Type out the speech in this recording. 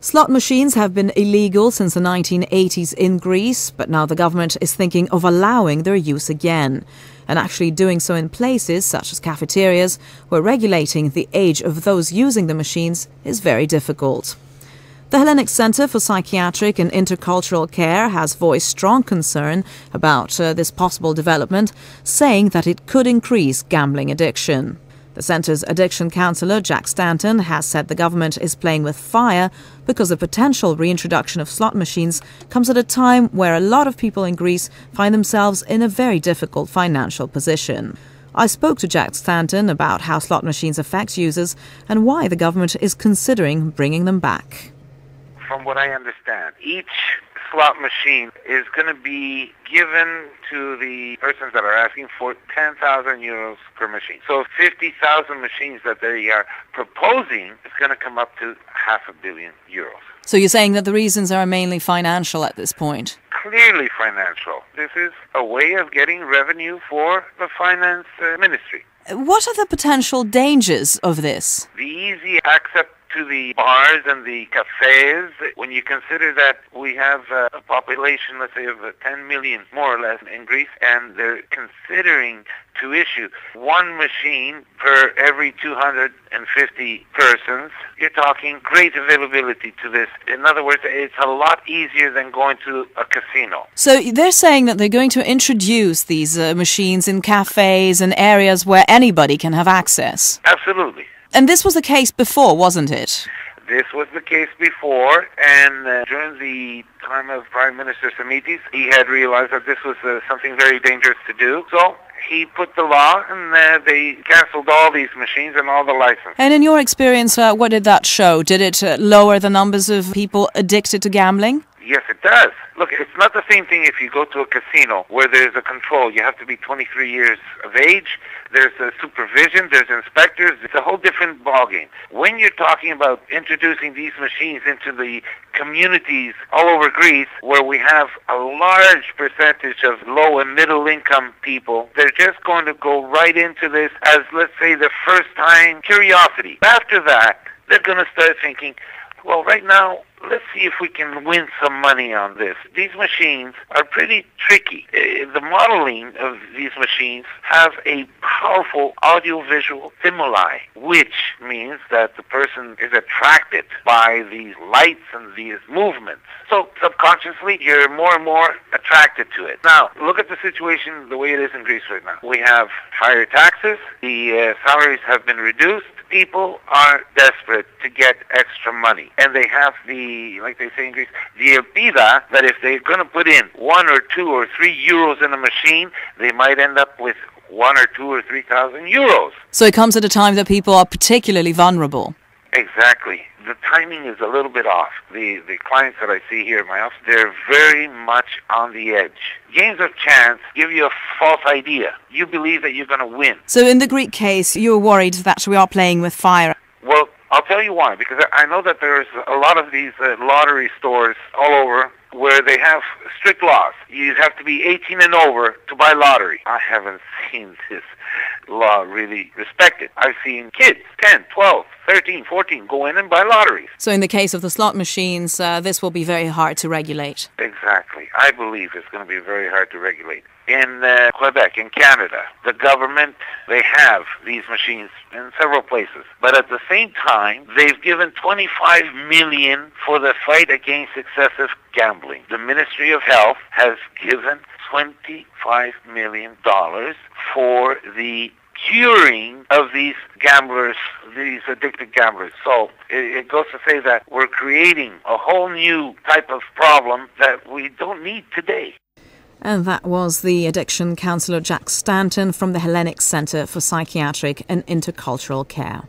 Slot machines have been illegal since the 1980s in Greece, but now the government is thinking of allowing their use again, and actually doing so in places such as cafeterias, where regulating the age of those using the machines is very difficult. The Hellenic Center for Psychiatric and Intercultural Care has voiced strong concern about this possible development, saying that it could increase gambling addiction. The centre's addiction counsellor, Jack Stanton, has said the government is playing with fire because the potential reintroduction of slot machines comes at a time where a lot of people in Greece find themselves in a very difficult financial position. I spoke to Jack Stanton about how slot machines affect users and why the government is considering bringing them back. From what I understand, each slot machine is going to be given to the persons that are asking for 10,000 euros per machine. So 50,000 machines that they are proposing is going to come up to €500 million. So you're saying that the reasons are mainly financial at this point? Clearly financial. This is a way of getting revenue for the finance ministry. What are the potential dangers of this? The easy access to the bars and the cafes, when you consider that we have a population, let's say, of 10 million, more or less, in Greece, and they're considering to issue one machine per every 250 persons, you're talking great availability to this. In other words, it's a lot easier than going to a casino. So they're saying that they're going to introduce these machines in cafes and areas where anybody can have access. Absolutely. And this was the case before, wasn't it? This was the case before, and during the time of Prime Minister Samitis, he had realized that this was something very dangerous to do. So he put the law, and they cancelled all these machines and all the licenses. And in your experience, what did that show? Did it lower the numbers of people addicted to gambling? Yes, it does. Look, it's not the same thing if you go to a casino where there's a control. You have to be 23 years of age. There's a supervision. There's inspectors. It's a whole different ballgame. When you're talking about introducing these machines into the communities all over Greece where we have a large percentage of low and middle income people, they're just going to go right into this as, let's say, the first time curiosity. After that, they're going to start thinking, well, right now, let's see if we can win some money on this. These machines are pretty tricky. The modeling of these machines have a powerful audiovisual stimuli, which means that the person is attracted by these lights and these movements. So subconsciously, you're more and more attracted to it. Now, look at the situation the way it is in Greece right now. We have higher taxes. The salaries have been reduced. People are desperate to get extra money. And they have like they say in Greece, the Elinda, that if they're going to put in 1 or 2 or 3 euros in a machine, they might end up with 1 or 2 or 3,000 euros. So it comes at a time that people are particularly vulnerable. Exactly. The timing is a little bit off. The clients that I see here in my office, they're very much on the edge. Games of chance give you a false idea. You believe that you're going to win. So in the Greek case, you're worried that we are playing with fire. Well, I'll tell you why, because I know that there's a lot of these lottery stores all over where they have strict laws. You have to be 18 and over to buy lottery. I haven't seen this law really respected. I've seen kids, 10, 12, 13, 14, go in and buy lotteries. So in the case of the slot machines, this will be very hard to regulate. Exactly. I believe it's going to be very hard to regulate. In Quebec, in Canada, the government, they have these machines in several places. But at the same time, they've given $25 million for the fight against excessive gambling. The Ministry of Health has given $25 million for the curing of these gamblers, these addicted gamblers. So it goes to say that we're creating a whole new type of problem that we don't need today. And that was the addiction counsellor Jack Stanton from the Hellenic Center for Psychiatric and Intercultural Care.